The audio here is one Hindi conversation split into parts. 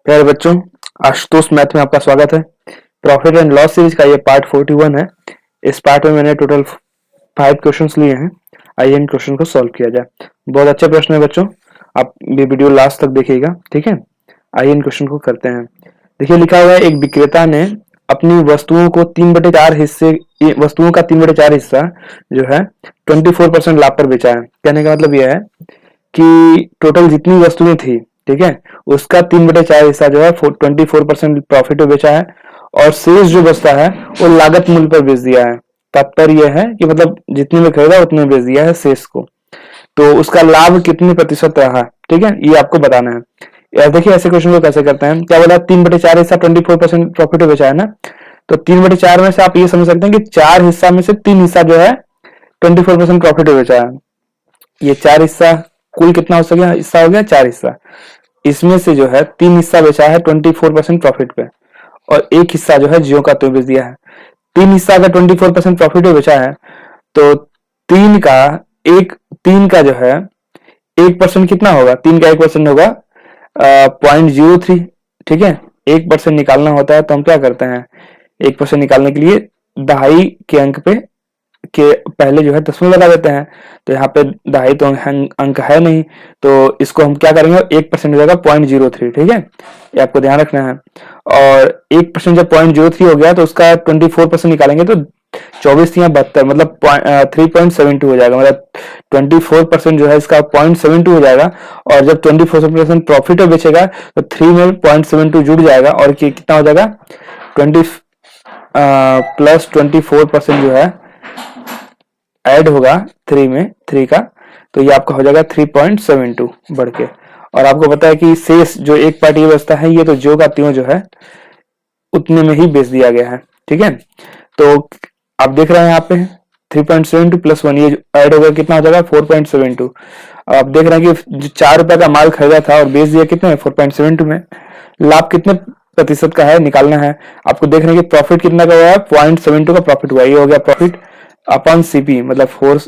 प्यारे बच्चों, आशुतोष मैथ में आपका स्वागत है। प्रॉफिट एंड लॉस सीरीज का ये पार्ट 41 है। इस पार्ट में मैंने टोटल 5 क्वेश्चंस लिए हैं। आइए इन क्वेश्चन को सॉल्व किया जाए। बहुत अच्छा प्रश्न है बच्चों, आप ये वीडियो लास्ट तक देखिएगा, ठीक है। आइए इन क्वेश्चन को करते हैं। देखिए लिखा हुआ है, एक विक्रेता ने अपनी वस्तुओं को 3/4 हिस्से वस्तुओं का 3/4 हिस्सा जो है 24% लाभ पर बेचा है। कहने का मतलब यह है कि टोटल जितनी वस्तुएं थी, ठीक है, उसका 3/4 हिस्सा जो है 24% प्रॉफिट पे बेचा है और शेष जो बचता है वो लागत मूल्य पर बेच दिया है। तात्पर्य यह है कि मतलब जितने में खरीदा उतने में बेच दिया है शेष को। तो उसका लाभ कितने प्रतिशत रहा, ठीक है, ये आपको बताना है। यार देखिए ऐसे क्वेश्चन को कैसे करते हैं। क्या बोला, 3/4 हिस्सा 24% प्रॉफिट पे बेचा है ना। तो 3/4 में से आप ये समझ सकते हैं कि 4 हिस्सा में से 3 हिस्सा जो है 24% प्रॉफिट पे बेचा है। ये 4 हिस्सा कुल कितना हो सके हिस्सा हो गया 4 हिस्सा। इसमें से जो है 3 हिस्सा बेचा है 24% प्रॉफिट पे और एक हिस्सा जो है जियो का तो बेच दिया है। 3 हिस्सा अगर 24% प्रॉफिट पे बेचा है तो 3 का एक 3 का जो है 1% कितना होगा, 3 का 1% होगा 0.03, ठीक है। 1% निकालना होता है तो हम क्या करते हैं, 1% निकालने के लिए दहाई के अंक पे के पहले जो है दशमलव लगा देते हैं। तो यहाँ पे दहाई तो अंक है नहीं, तो इसको हम क्या करेंगे, 1% हो जाएगा 0.03, ठीक है, ये आपको ध्यान रखना है। और 1% जब 0.03 हो गया तो उसका 24% निकालेंगे तो 24 या 72 मतलब 3.72 हो जाएगा। मतलब 24% जो है इसका 0.72 हो जाएगा और जब 24% प्रॉफिट में बेचेगा तो 3 में 0.72 जुड़ जाएगा और कितना हो जाएगा 20 प्लस 24% जो है ऐड होगा 3 में 3 का, तो ये आपका हो जाएगा 3.72 बढ़ के। और आपको पता है कि शेष जो एक पार्ट ये बचता है ये तो जो का त्यों जो है उतने में ही बेच दिया गया है, ठीक है। तो आप देख रहे हैं यहाँ पे 3.72 प्लस 1 ये ऐड होगा कितना हो जाएगा 4.72। आप देख रहे हैं कि जो 4 रुपए का माल खरीदा था और बेच दिया कितने में 4.72 में। लाभ कितने प्रतिशत का है निकालना है। आपको देख रहे हैं कि प्रॉफिट कितना का हुआ है 0.72 का प्रॉफिट हुआ, ये हो गया प्रॉफिट अपॉन सीपी मतलब फोर्स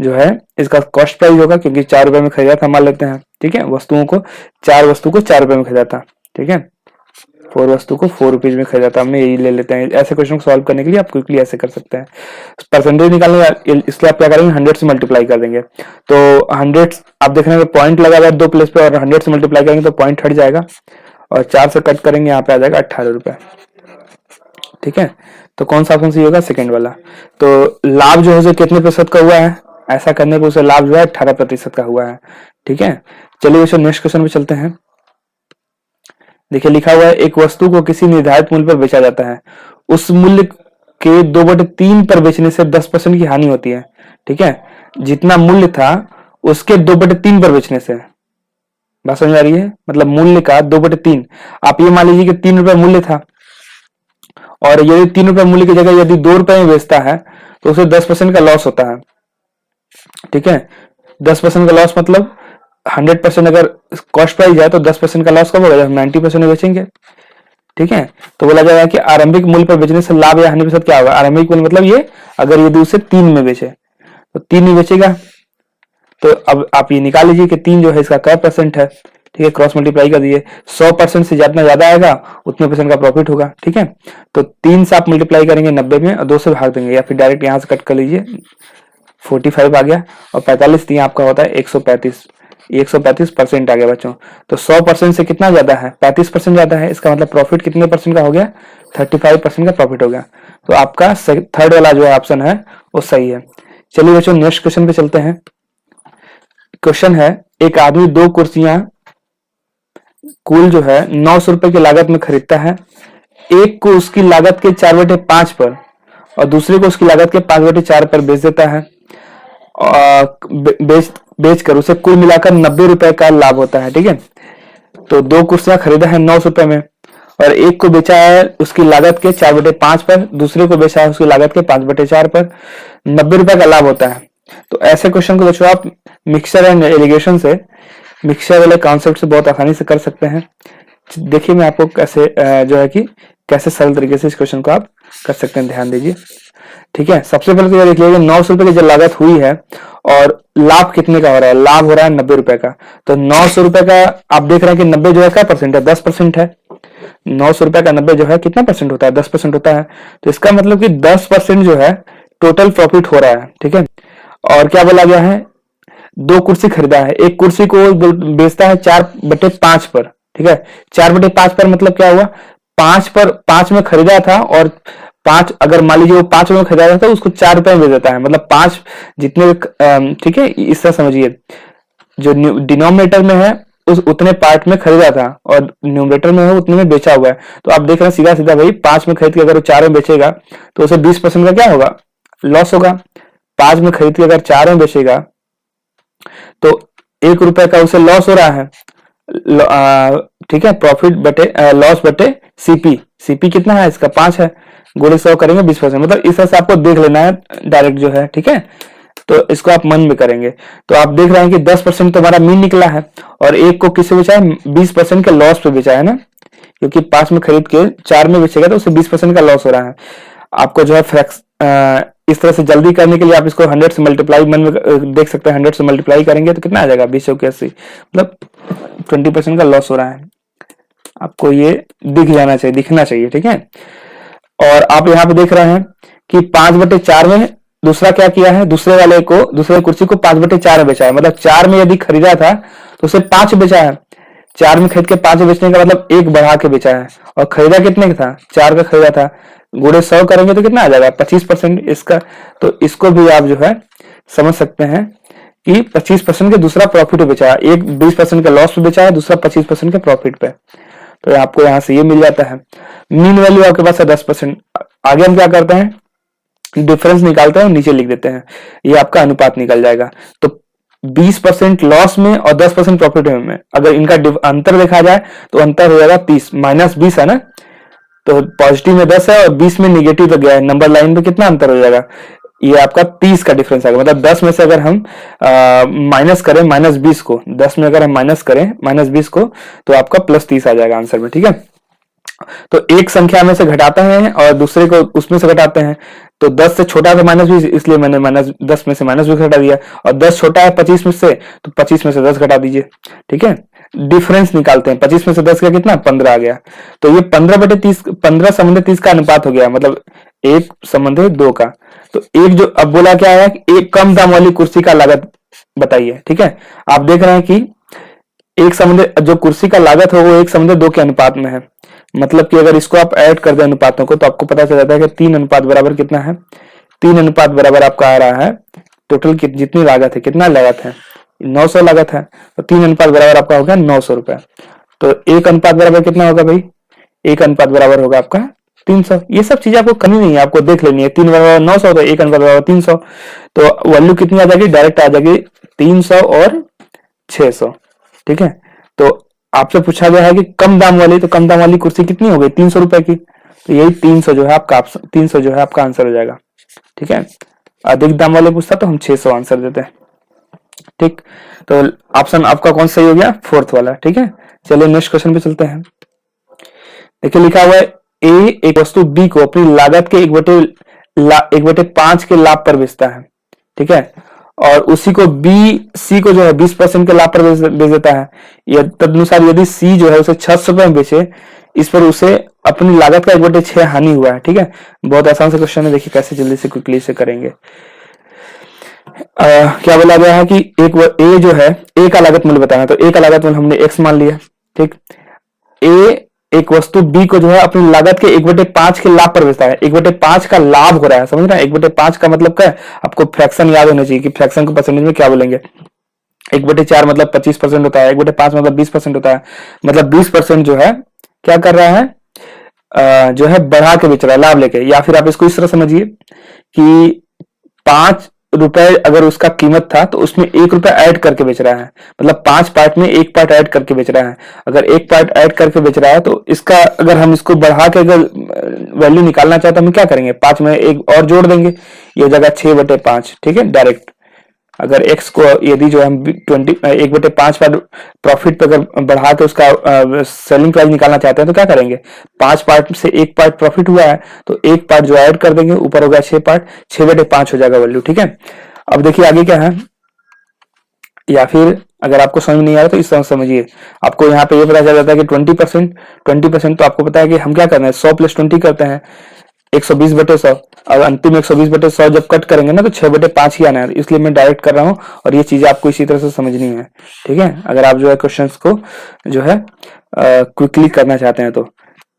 जो है इसका कॉस्ट प्राइस होगा क्योंकि 4 रुपए में खरीदा था, मान लेते हैं, ठीक है। वस्तुओं को 4 वस्तु को 4 रुपए में खरीदा था, ठीक है। 4 वस्तु को 4 रुपीज में खरीदा था, हमने यही ले लेते हैं। ऐसे क्वेश्चन को सॉल्व करने के लिए आप क्विकली ऐसे कर सकते हैं। परसेंटेज निकालने इसलिए आप क्या करेंगे 100 से मल्टीप्लाई कर देंगे। तो 100 आप देख रहे हैं पॉइंट लगा हुआ है 2 प्लेस पे और 100 से मल्टीप्लाई करेंगे तो पॉइंट हट जाएगा और 4 से कट करेंगे यहाँ पे आ जाएगा 18 रुपए, ठीक है। तो कौन सा ऑप्शन सही होगा, सेकंड वाला। तो लाभ जो है उसे कितने प्रतिशत का हुआ है, ऐसा करने पर उसे लाभ जो है 18% का हुआ है, ठीक है। चलिए वैसे नेक्स्ट क्वेश्चन पे चलते हैं। देखिए लिखा हुआ है, एक वस्तु को किसी निर्धारित मूल्य पर बेचा जाता है, उस मूल्य के 2/3 पर बेचने से 10% की हानि होती है, ठीक है। जितना मूल्य था उसके 2/3 पर बेचने से, बात समझ आ रही है, मतलब मूल्य का 2/3। आप ये मान लीजिए कि 3 रुपए मूल्य था और यदि 3 रुपए मूल्य की जगह यदि 2 रुपए में बेचता है तो उसे 10% का लॉस होता है, ठीक है। 10% का लॉस मतलब 100% अगर कॉस्ट प्राइस है तो 10% का लॉस कब होगा, जब 90% में बेचेंगे, ठीक है। तो बोला जाएगा कि आरंभिक मूल्य पर बेचने से लाभ या हानि प्रतिशत क्या होगा। आरंभिक मूल्य मतलब ये अगर यदि उसे 3 में बेचे तो 3 में बेचेगा, तो अब आप ये निकाल लीजिए कि 3 जो है इसका क्या परसेंट है, ठीक है। क्रॉस मल्टीप्लाई कर दिए, 100% से जितना ज्यादा आएगा उतने परसेंट का प्रॉफिट होगा, ठीक है। तो 3 से आप मल्टीप्लाई करेंगे 90 में और 2 से भाग देंगे या फिर डायरेक्ट यहाँ से कट कर लीजिए, 45 आ गया और 45 आपका होता है 135, 135% आ गया बच्चों। तो 100% से कितना ज्यादा है, 35% ज्यादा है। इसका मतलब प्रॉफिट कितने परसेंट का हो गया, 35% का प्रॉफिट हो गया। तो आपका थर्ड वाला जो ऑप्शन है वो सही है। चलिए बच्चों नेक्स्ट क्वेश्चन पे चलते हैं। क्वेश्चन है, एक आदमी 2 कुर्सियां कुल जो है 900 रुपए की लागत में खरीदता है। एक को उसकी लागत के 4/5 पर और दूसरे को उसकी लागत के 5/4 पर बेच देता है। बेचकर उसे कुल मिलाकर 90 रुपए का लाभ होता है, ठीक है। तो 2 कुर्सियां खरीदा है 900 रुपए में और एक को बेचा है उसकी लागत के 4/5 पर, दूसरे को बेचा है उसकी लागत के 5/4 पर, 90 रुपए का लाभ होता है। तो ऐसे क्वेश्चन को बच्चों आप मिक्सचर एंड एलिगेशन से, मिक्सचर वाले कॉन्सेप्ट से बहुत आसानी से कर सकते हैं। देखिए मैं आपको कैसे जो है कि कैसे सरल तरीके से इस क्वेश्चन को आप कर सकते हैं, ध्यान दीजिए। ठीक है, सबसे पहले तो ये देख लीजिए 900 रुपए की जो लागत हुई है और लाभ कितने का हो रहा है, लाभ हो रहा है 90 रुपए का। तो 900 रुपए का आप देख रहे हैं कि 90 जो है क्या परसेंट है, 10% है। 900 रुपए का 90 जो है कितना परसेंट होता है, 10% होता है। तो इसका मतलब कि 10% जो है टोटल प्रॉफिट हो रहा है। ठीक है, और क्या बोला गया है, 2 कुर्सी खरीदा है, एक कुर्सी को बेचता है 4/5 पर। ठीक है, 4/5 पर मतलब क्या हुआ, 5 में खरीदा था और 5 अगर मान लीजिए वो 5 में खरीदा था तो उसको 4 रुपए में बेच देता है, मतलब 5 जितने। ठीक है, इस तरह समझिए, जो डिनोमिनेटर में है उस उतने पार्ट में खरीदा था और न्यूमरेटर में है उतने में बेचा हुआ है। तो आप देख रहे हैं सीधा सीधा भाई 5 में खरीद के अगर वो 4 में बेचेगा तो उसे 20% का क्या होगा, लॉस होगा। 5 में खरीद के अगर 4 में बेचेगा तो 1 रुपए का उसे लॉस हो रहा है। ठीक है, प्रॉफिट बटे लॉस बटे सीपी। सीपी कितना है इसका, 5 है, गुणे 100 करेंगे 20%, मतलब इस तरह से आपको देख लेना है डायरेक्ट जो है। ठीक है, तो इसको आप मन में करेंगे। तो आप देख रहे हैं कि 10% तो हमारा मीन निकला है और एक को किससे बेचा है, 20% के लॉस पे बेचा है ना, क्योंकि 5 में खरीद के 4 में बेचेगा तो उसे 20% का लॉस हो रहा है। आपको जो है फ्रैक्स इस तरह से जल्दी करने के लिए आप इसको 100 से मल्टीप्लाई मन में देख सकते हैं। 100 से मल्टीप्लाई करेंगे तो कितना आ जाएगा, 20 चौके 80, मतलब 20% का लॉस हो रहा है। आपको ये दिख जाना चाहिए, दिखना चाहिए। ठीक है, और आप यहाँ पे देख रहे हैं कि 5/4 में दूसरा क्या किया है, दूसरे कुर्सी को 5/4 में बेचा है, मतलब 4 में यदि खरीदा था तो उसे 5 बेचा है। 4 में खरीद के 5 बेचने का मतलब 1 बढ़ा के बेचा है, और खरीदा कितने का था, 4 का खरीदा था, गुणे 100 करेंगे तो कितना आ जाएगा, 25% इसका। तो इसको भी आप जो है समझ सकते हैं कि 25% के दूसरा प्रॉफिट पे बेचा है, एक 20% का लॉस पे बेचा है, दूसरा 25% के प्रॉफिट पे। तो आपको यहां से ये मिल जाता है। मीन वैल्यू आपके पास है 10%। आगे हम क्या करते हैं, डिफरेंस निकालते हैं और नीचे लिख देते हैं, ये आपका अनुपात निकल जाएगा। तो 20% लॉस में और 10% प्रॉफिट में अगर इनका अंतर देखा जाए तो अंतर हो जाएगा 30, -20 है ना, तो पॉजिटिव में 10 है और 20 में निगेटिव लग गया है, नंबर लाइन पे कितना अंतर हो जाएगा, ये आपका 30 का डिफरेंस आएगा। मतलब 10 में से अगर हम माइनस करें -20 को, 10 में अगर हम माइनस करें -20 को तो आपका +30 आ जाएगा आंसर में। ठीक है, तो एक संख्या में से घटाते हैं और दूसरे को उसमें से घटाते हैं। तो 10 से छोटा था -20, इसलिए मैंने -10 में से -20 घटा दिया, और 10 छोटा है 25 में से, तो 25 में से 10 घटा दीजिए। ठीक है, डिफरेंस निकालते हैं, 25 में से 10 का कितना, 15 आ गया। तो ये 15/30, 15:30 का अनुपात हो गया, मतलब 1:2 का। तो एक जो अब बोला क्या है, एक कम दाम वाली कुर्सी का लागत बताइए। ठीक है, आप देख रहे हैं कि जो कुर्सी का लागत हो वो 1:2 के अनुपात में है। मतलब कि अगर इसको आप ऐड कर दें अनुपातों को तो आपको पता चल जाता है कि 3 अनुपात बराबर कितना है, 3 अनुपात बराबर आपका आ रहा है टोटल जितनी लागत है, कितना लागत है, 900 लागत है, तो 3 अनुपात बराबर आपका होगा 900 रुपए। तो 1 अनुपात बराबर कितना होगा भाई, 1 अनुपात बराबर होगा आपका 300। ये सब चीजें आपको करनी नहीं है, आपको देख लेनी है। 3 बराबर 900 तो 1 अनुपात बराबर 300, तो वैल्यू कितनी आ जाएगी, डायरेक्ट आ जाएगी 300 और 600। ठीक है, तो आपसे पूछा गया है कि कम दाम वाली, तो कम दाम वाली कुर्सी कितनी हो गई, 300 रुपए की, तो यही 300 जो है आपका 300 जो है आपका आंसर हो जाएगा। ठीक है, अधिक दाम वाले पूछता तो हम 600 आंसर देते हैं। ठीक, तो ऑप्शन आपका कौन सही हो गया, 4th वाला। ठीक है, चलिए नेक्स्ट क्वेश्चन पे चलते हैं। देखिए लिखा हुआ है, ए एक वस्तु बी को अपनी लागत के 1/5 के लाभ पर बेचता है। ठीक है, और उसी को बी सी को जो है 20% के लाभ पर बेच देता है। तदनुसार यदि सी जो है उसे 600 रुपए में बेचे, इस पर उसे अपनी लागत का 1/6 हानि हुआ है। ठीक है, बहुत आसान से क्वेश्चन है, देखिए कैसे जल्दी से क्विकली से करेंगे। क्या बोला गया है कि ए जो है, ए का लागत मूल्य बताना, तो ए का लागत मूल्य हमने x मान लिया। ठीक, ए एक वस्तु बी को जो है अपनी लागत के 1/5 के लाभ पर बेचता है। 1/5 का लाभ हो रहा है, समझ रहे हैं, 1/5 का मतलब क्या है, आपको फ्रैक्शन याद होना चाहिए कि फ्रैक्शन को परसेंटेज में क्या बोलेंगे। 1/4 मतलब 25% होता है, 1/5 मतलब 20% होता है, मतलब 20% जो है क्या कर रहा है, जो है बढ़ा के बेच रहा है लाभ लेके। या फिर आप इसको इस तरह समझिए कि 5 रुपए अगर उसका कीमत था तो उसमें 1 रुपया ऐड करके बेच रहा है, मतलब 5 पार्ट में 1 पार्ट ऐड करके बेच रहा है। अगर 1 पार्ट ऐड करके बेच रहा है तो इसका अगर हम इसको बढ़ा के अगर वैल्यू निकालना चाहते हैं तो हम क्या करेंगे, 5 में 1 और जोड़ देंगे, ये हो जाएगा 6/5। ठीक है, डायरेक्ट अगर x को यदि जो हम 1/5 पार्ट प्रॉफिट पे अगर बढ़ा के उसका सेलिंग प्राइस निकालना चाहते हैं तो क्या करेंगे, 5 पार्ट से 1 पार्ट प्रॉफिट हुआ है तो 1 पार्ट जो ऐड कर देंगे, ऊपर हो गया 6 पार्ट, 6/5 हो जाएगा वैल्यू। ठीक है, अब देखिए आगे क्या है, या फिर अगर आपको समझ नहीं आ रहा तो इस तरह समझिए। आपको यहाँ पे ये पता चल जाता है कि 20% तो आपको पता है कि हम क्या करना है, 100 + 20 करते हैं 120/100। और अंतिम 120/100 जब कट करेंगे ना तो 6/5 ही आना है, इसलिए मैं डायरेक्ट कर रहा हूँ और ये चीजें आपको इसी तरह से समझनी है। ठीक है, अगर आप जो है क्वेश्चंस को जो है क्विकली करना चाहते हैं तो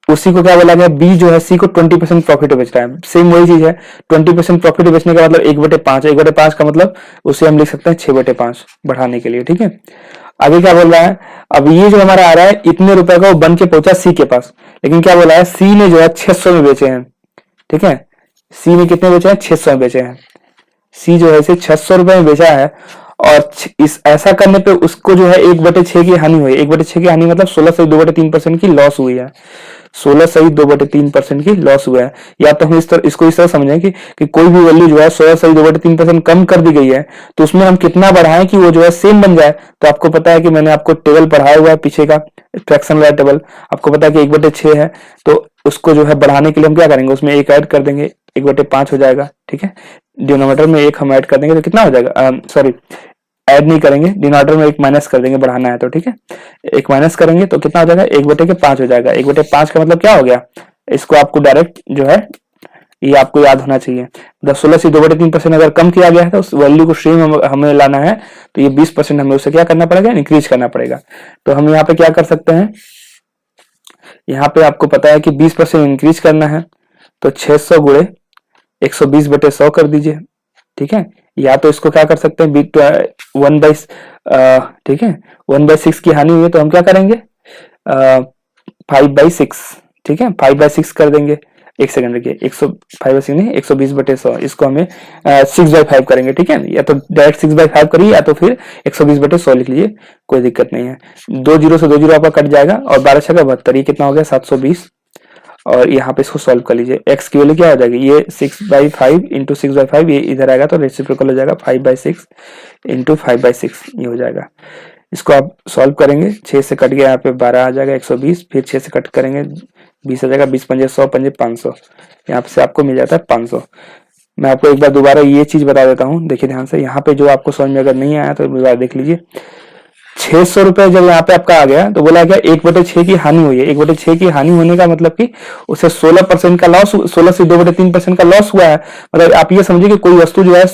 उसी को क्या बोला गया, बी जो है सी को 20% प्रॉफिट बेच रहा है, सेम वही चीज है। 20% प्रॉफिट बेचने का मतलब 1/5, 1/5 का मतलब उसे हम लिख सकते हैं 6/5 बढ़ाने के लिए। ठीक है, आगे क्या बोल रहा है, अब ये जो हमारा आ रहा है इतने रुपए का वो बन के पहुंचा सी के पास, लेकिन क्या बोला है, सी ने जो है 600 में बेचे हैं। ठीक है, सी ने कितने बेचे हैं, 600 में बेचे हैं। सी जो है इसे 600 रुपए में बेचा है और इस ऐसा करने पे उसको जो है 1/6 की हानि हुई। 1/6 की हानि मतलब 16 से 2/3% की लॉस हुई है। 16 सही 2/3% की लॉस हुआ है। या तो हम इसको इस तरह समझें कि कोई भी वैल्यू जो है 16 सही 2/3% कम कर दी गई है तो उसमें हम कितना बढ़ाएं कि वो जो है सेम बन जाए। तो आपको पता है कि मैंने आपको टेबल पढ़ाया हुआ है पीछे का फ्रैक्शन वाला टेबल, आपको पता है कि 1/6 है तो उसको जो है बढ़ाने के लिए हम क्या करेंगे, उसमें 1 ऐड कर देंगे, 1/5 हो जाएगा। ठीक है, डिनोमिनेटर में 1 हम ऐड कर देंगे तो कितना हो जाएगा, सॉरी ऐड नहीं करेंगे, डिनोमिनेटर में 1 माइनस कर देंगे, बढ़ाना है तो। ठीक है, 1 माइनस करेंगे तो कितना हो जाएगा, 1/5 हो जाएगा। 1/5 का मतलब क्या हो गया, इसको आपको डायरेक्ट जो है ये आपको याद होना चाहिए। 16 से 2/3% अगर कम किया गया है तो उस वैल्यू को सेम हमें लाना है तो ये 20% हमें उसे क्या करना पड़ेगा, इंक्रीज करना पड़ेगा। तो हम यहाँ पे क्या कर सकते हैं, यहाँ पे आपको पता है कि 20% इंक्रीज करना है तो 600 गुणे 120/100 कर दीजिए। ठीक है, या तो इसको क्या कर सकते हैं, 1/, ठीक है 1/6 की हानि हुई है तो हम क्या करेंगे, 5/6। ठीक है, 5/6 कर देंगे। एक सेकंड रखिए, 105/6 नहीं 120/100, इसको हमें 6/5 करेंगे। ठीक है, या तो डायरेक्ट 6/5 करिए या तो फिर 120/100 लिख लीजिए, कोई दिक्कत नहीं है। 2 जीरो से 2 जीरो आपका कट जाएगा और 12×6 = 72, ये कितना हो गया 720। और यहाँ पे इसको सॉल्व कर लीजिए, x की वैल्यू क्या हो जाएगी, ये 6/5 इंटू 6/5, ये इधर आएगा तो रेसिप्रोकल हो जाएगा 5/6 इंटू 5/6, ये हो जाएगा। इसको आप सॉल्व करेंगे, 6 से कट गया यहाँ पे 12 आ जाएगा 120, फिर 6 से कट करेंगे 20 आ जाएगा, 20 पंजे 100, पंजे 500, यहाँ पे से आपको मिल जाता है 500। मैं आपको एक बार दोबारा ये चीज बता देता हूँ, देखिए ध्यान से, यहाँ पे जो आपको समझ में अगर नहीं आया तो दोबारा देख लीजिए। 600 रुपए जब यहाँ पे आपका आ गया तो बोला गया 1/6 की हानि हुई है। 1/6 की हानि होने का मतलब कि उसे 16% का लॉस, 16 से 2/3% का लॉस हुआ है। मतलब आप ये समझिए कि कोई वस्तु जो है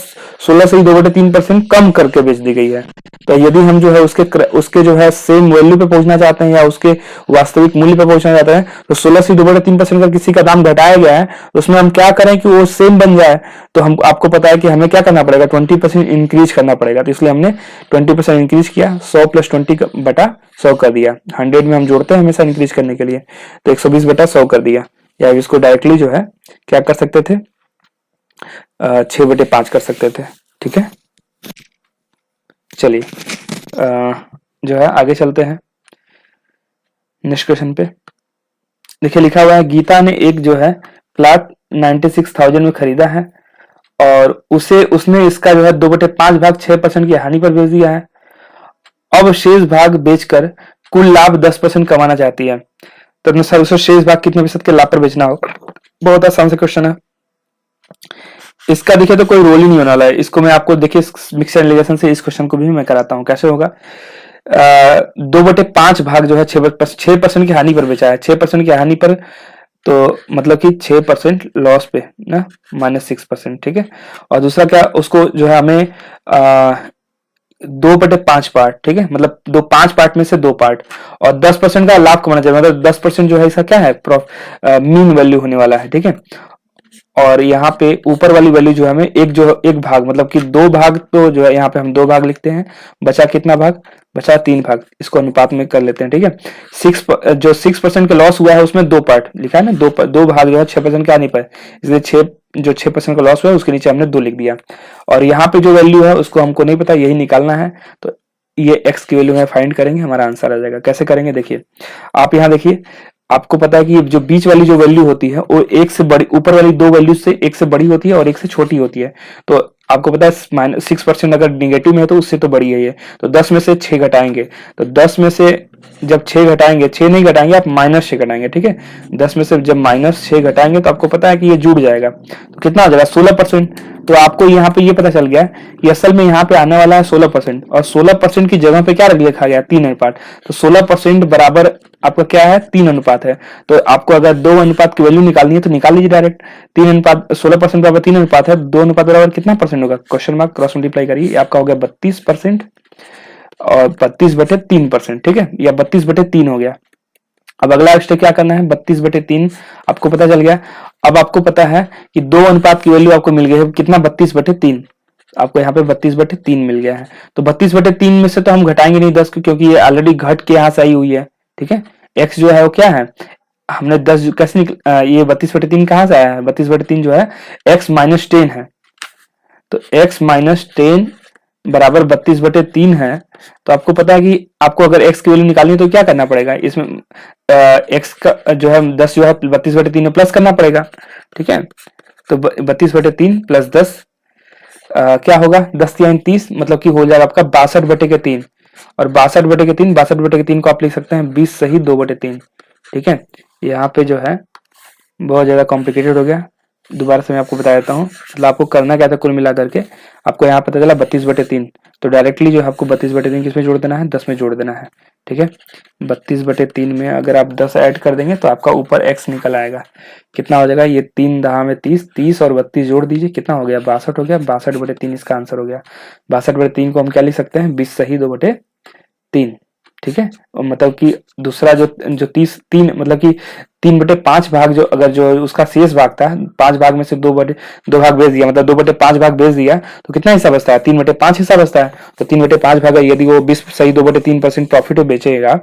16 से 2/3% कम करके बेच दी गई है। तो यदि हम जो है उसके जो है सेम वैल्यू पे पहुंचना चाहते हैं या उसके वास्तविक मूल्य पे पहुंचना चाहते हैं तो 16 से 2/3% का किसी का दाम घटाया गया है तो उसमें हम क्या करें कि वो सेम बन जाए। तो हम आपको पता है कि हमें क्या करना पड़ेगा, 20% इंक्रीज करना पड़ेगा। तो इसलिए हमने 20% इंक्रीज किया, 100 + 20/100 कर दिया। 100 में हम जोड़ते हैं हमेशा इंक्रीज करने के लिए, तो 120/100 कर दिया। या इसको डायरेक्टली जो है क्या कर सकते थे, 6/5 कर सकते थे। ठीक है, चलिए जो है आगे चलते हैं नेक्स्ट क्वेश्चन पे। देखिए लिखा हुआ है, गीता ने एक जो है प्लॉट 96,000 में खरीदा है और उसने इसका जो है 2/5 भाग 6% की हानि पर बेच दिया है। अब शेष भाग बेचकर कुल लाभ 10% कमाना चाहती है, तो अपने सर उसे शेष भाग कितने प्रतिशत के लाभ पर बेचना होगा। बहुत आसान से क्वेश्चन है, इसका देखिए तो कोई रोल ही नहीं होने वाला है। इसको मैं आपको देखिए मिक्सर एनालाइजेशन से इस क्वेश्चन को भी मैं कराता हूँ, कैसे होगा। 2/5 भाग जो है 6% की हानि पर बेचा है, 6% की हानि पर, तो मतलब कि 6% लॉस पे ना, -6%। ठीक है, और दूसरा क्या, उसको जो है हमें 2/5 पार्ट, ठीक है, मतलब 5 पार्ट में से 2 पार्ट, और 10% का लाभ कमाना चाहिए। मतलब 10% जो है इसका क्या है, मीन वैल्यू होने वाला है। ठीक है, और यहाँ पे ऊपर वाली वैल्यू जो है हमें एक भाग, मतलब कि 2 भाग, तो जो है यहाँ पे हम 2 भाग लिखते हैं, बचा कितना भाग, बचा 3 भाग, इसको अनुपात में कर लेते हैं। ठीक है, 6% का लॉस हुआ है उसमें 2 पार्ट लिखा है ना, 2 भाग जो है 6% का नहीं पाए, इसलिए 6% का लॉस हुआ है उसके नीचे हमने 2 लिख दिया। और यहाँ पे जो वैल्यू है उसको हमको नहीं पता, यही निकालना है, तो ये x की वैल्यू है फाइंड करेंगे, हमारा आंसर आ जाएगा। कैसे करेंगे, देखिए आप यहाँ देखिए, आपको पता है कि जो बीच वाली जो वैल्यू होती है वो एक से बड़ी, ऊपर वाली 2 वैल्यू से एक से बड़ी होती है और एक से छोटी होती है। तो आपको पता है -6% अगर निगेटिव में है तो उससे तो बड़ी है ये। तो 10 में से 6 घटाएंगे, तो 10 में से जब 6 घटाएंगे, 6 नहीं घटाएंगे आप -6 घटाएंगे, ठीक है। 10 में से जब -6 घटाएंगे तो आपको पता है कि ये जुड़ जाएगा, तो कितना हो जाएगा 16%। तो आपको यहाँ पे ये पता चल गया कि असल में यहाँ पे आने वाला है 16%, और 16% की जगह पे क्या लिखा गया 3 अनुपात। तो 16% बराबर आपका क्या है 3 अनुपात है। तो आपको अगर 2 अनुपात की वैल्यू निकालनी है तो निकाल लीजिए डायरेक्ट। 3 अनुपात 16% बराबर 3 अनुपात है, 2 अनुपात बराबर कितना परसेंट होगा, क्वेश्चन मार्क क्रॉस मल्टीप्लाई करिए, आपका हो गया 32% और 32/3%, ठीक है, या 32/3 हो गया। अब अगला स्टेप क्या करना है, 32/3 आपको पता चल गया। अब आपको पता है कि 2 अनुपात की वैल्यू आपको मिल गई है कितना 32/3, आपको यहाँ पे 32/3 मिल गया है। तो 32/3 में से तो हम घटाएंगे नहीं 10 को, क्योंकि ये ऑलरेडी घट के यहाँ से आई हुई है, ठीक है। x जो है वो क्या है, हमने 10 कैसे ये 32/3 कहाँ से आया है, 32/3 जो है x-10 है। तो x-10 बराबर 32/3 है। तो आपको पता है कि आपको अगर x की वैल्यू निकालनी है तो क्या करना पड़ेगा, इसमें x का जो है 10 जो है 32/3 में प्लस करना पड़ेगा, ठीक है। तो 32/3 प्लस 10 क्या होगा, 10×3 मतलब कि हो जाएगा आपका 62/3, और 62/3 को आप लिख सकते हैं 20 सही 2/3, ठीक है। यहाँ पे जो है बहुत ज्यादा कॉम्प्लिकेटेड हो गया, दोबारा से मैं आपको बता देता हूँ। मतलब आपको करना क्या था कुल मिला करके, आपको यहाँ पता चला 32/3, तो डायरेक्टली जो है आपको 32/3 किसमें जोड़ देना है, 10 में जोड़ देना है, ठीक है। 32/3 में अगर आप 10 ऐड कर देंगे तो आपका ऊपर x निकल आएगा, कितना हो जाएगा, ये 3 10 में 30, 30 और 32 जोड़ दीजिए, कितना हो गया 62 हो गया, 62/3 इसका आंसर हो गया। 62/3 को हम क्या लिख सकते हैं, 20 सही 2/3, ठीक है। और मतलब कि दूसरा जो जो 3 मतलब कि 3/5 भाग जो अगर जो उसका शेष भाग था, 5 भाग में से 2 भाग भेज दिया, मतलब 2/5 भाग भेज दिया, तो कितना हिस्सा बचता है, 3/5 हिस्सा बचता है। तो 3/5 भाग यदि वो 20 सही 2/3% प्रॉफिट में बेचेगा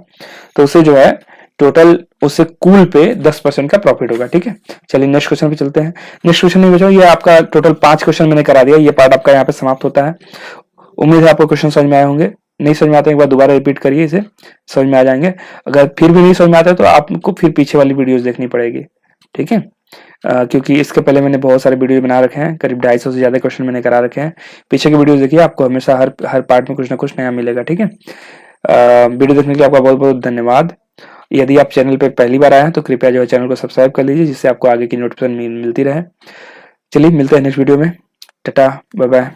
तो उसे जो है टोटल उससे कूल पे 10% का प्रॉफिट होगा, ठीक है। चलिए नेक्स्ट क्वेश्चन पे चलते हैं। नेक्स्ट क्वेश्चन में बच्चों ये आपका टोटल 5 क्वेश्चन मैंने करा दिया, ये पार्ट आपका यहाँ पे समाप्त होता है। उम्मीद है आपको क्वेश्चन समझ में आए होंगे, नहीं समझ में आते एक बार दोबारा रिपीट करिए, इसे समझ में आ जाएंगे। अगर फिर भी नहीं समझ में आता तो आपको फिर पीछे वाली वीडियोस देखनी पड़ेगी, ठीक है। क्योंकि इसके पहले मैंने बहुत सारे वीडियो बना रखे हैं, करीब 250 से ज्यादा क्वेश्चन मैंने करा रखे हैं। पीछे की वीडियोस देखिए, आपको हमेशा हर पार्ट में कुछ ना कुछ नया मिलेगा, ठीक है। वीडियो देखने के लिए आपका बहुत बहुत धन्यवाद। यदि आप चैनल पे पहली बार आए हैं तो कृपया जो है चैनल को सब्सक्राइब कर लीजिए, जिससे आपको आगे की नोटिफिकेशन मिलती रहे। चलिए मिलते हैं नेक्स्ट वीडियो में, टाटा बाय बाय।